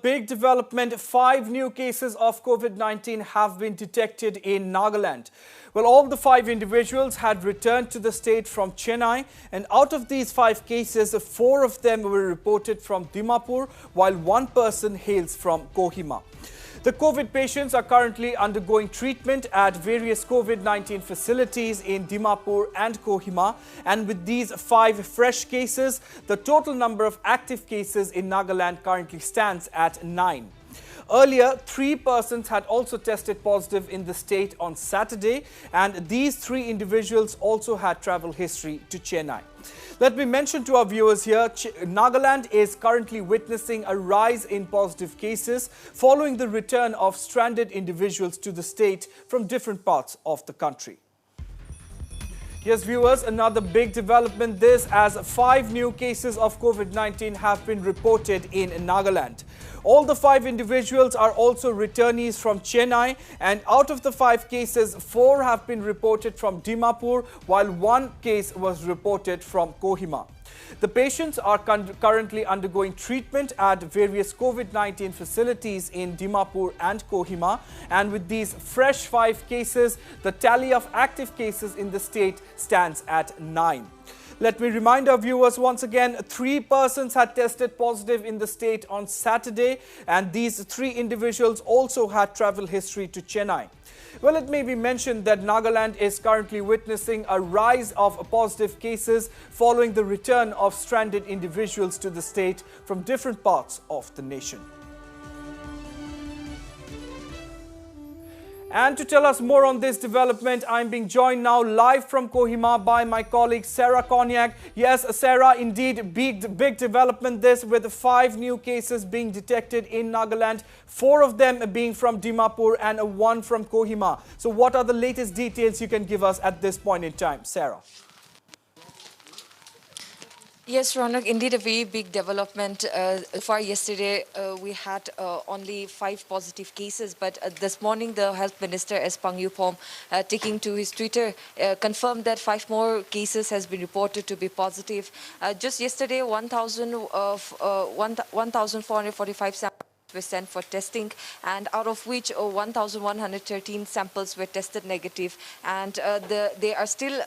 big development. 5 new cases of COVID-19 have been detected in Nagaland. Well, all the 5 individuals had returned to the state from Chennai, and out of these 5 cases, 4 of them were reported from Dimapur, while 1 person hails from Kohima. The COVID patients are currently undergoing treatment at various COVID-19 facilities in Dimapur and Kohima. And with these 5 fresh cases, the total number of active cases in Nagaland currently stands at 9. Earlier, 3 persons had also tested positive in the state on Saturday, and these 3 individuals also had travel history to Chennai. Let me mention to our viewers here, Nagaland is currently witnessing a rise in positive cases following the return of stranded individuals to the state from different parts of the country. Yes, viewers, another big development this as 5 new cases of COVID-19 have been reported in Nagaland. All the 5 individuals are also returnees from Chennai, and out of the 5 cases, 4 have been reported from Dimapur, while 1 case was reported from Kohima. The patients are currently undergoing treatment at various COVID-19 facilities in Dimapur and Kohima, and with these fresh 5 cases, the tally of active cases in the state stands at 9. Let me remind our viewers once again, 3 persons had tested positive in the state on Saturday, and these 3 individuals also had travel history to Chennai. Well, it may be mentioned that Nagaland is currently witnessing a rise of positive cases following the return of stranded individuals to the state from different parts of the nation. And to tell us more on this development, I'm being joined now live from Kohima by my colleague Sarah Konyak. Yes, Sarah, indeed, big development this with 5 new cases being detected in Nagaland, 4 of them being from Dimapur and 1 from Kohima. So what are the latest details you can give us at this point in time, Sarah? Yes, Ronak, indeed a very big development. Far yesterday, we had only 5 positive cases, but this morning the Health Minister, S. Pangyupom, taking to his Twitter, confirmed that 5 more cases has been reported to be positive. Just yesterday, 1,445 samples were sent for testing, and out of which 1,113 samples were tested negative, and they are still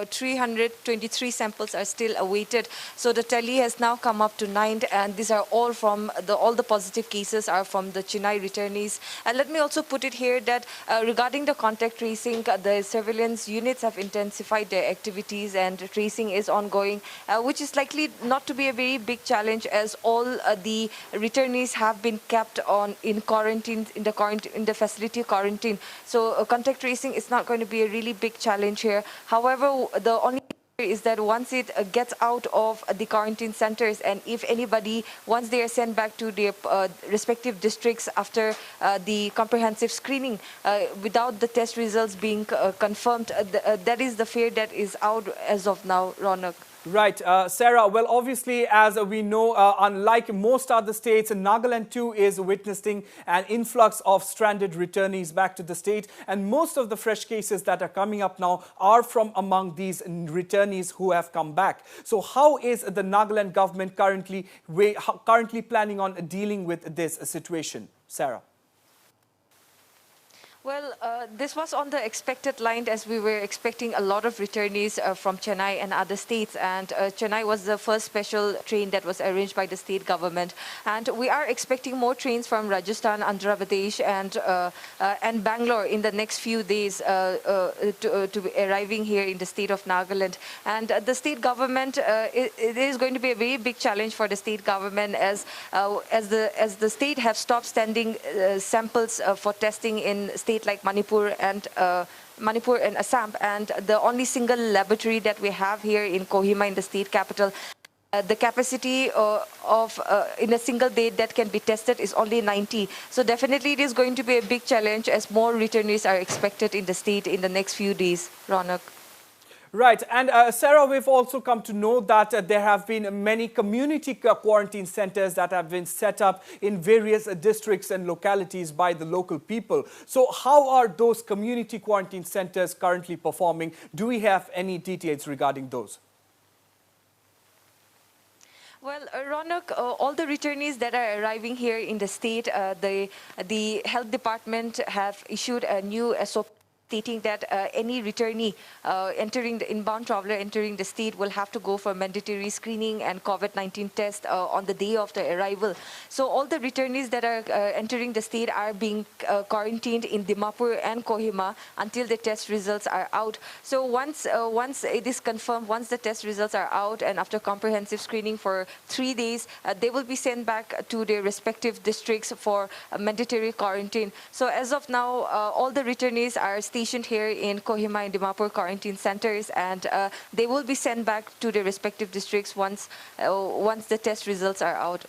323 samples are still awaited. So the tally has now come up to 9, and these are all from all the positive cases are from the Chennai returnees. And let me also put it here that regarding the contact tracing, the surveillance units have intensified their activities, and tracing is ongoing, which is likely not to be a very big challenge, as all the returnees have been kept in quarantine, in the facility quarantine. So contact tracing is not going to be a really big challenge here. However, the only is that once it gets out of the quarantine centers, and if anybody, once they are sent back to their respective districts after the comprehensive screening, without the test results being confirmed, that is the fear that is out as of now, Ronak. Right, Sarah, well, obviously, as we know, unlike most other states, Nagaland too is witnessing an influx of stranded returnees back to the state. And most of the fresh cases that are coming up now are from among these returnees who have come back. So how is the Nagaland government currently planning on dealing with this situation, Sarah? Well, this was on the expected line, as we were expecting a lot of returnees from Chennai and other states. And Chennai was the first special train that was arranged by the state government. And we are expecting more trains from Rajasthan, Andhra Pradesh, and Bangalore in the next few days to be arriving here in the state of Nagaland. And the state government, it is going to be a very big challenge for the state government, as the state have stopped sending samples for testing in states like Manipur and Assam, and the only single laboratory that we have here in Kohima, in the state capital, the capacity in a single day that can be tested is only 90. So definitely it is going to be a big challenge, as more returnees are expected in the state in the next few days, Ronak. Right, and Sarah, we've also come to know that there have been many community quarantine centers that have been set up in various districts and localities by the local people. So how are those community quarantine centers currently performing? Do we have any details regarding those? Well, Ronak, all the returnees that are arriving here in the state, the health department have issued a new SOP stating that any returnee entering the inbound traveler entering the state will have to go for mandatory screening and COVID-19 test on the day of the arrival. So all the returnees that are entering the state are being quarantined in Dimapur and Kohima until the test results are out. So once it is confirmed, once the test results are out and after comprehensive screening for 3 days, they will be sent back to their respective districts for mandatory quarantine. So as of now, all the returnees are stationed here in Kohima and Dimapur quarantine centers, and they will be sent back to their respective districts once the test results are out.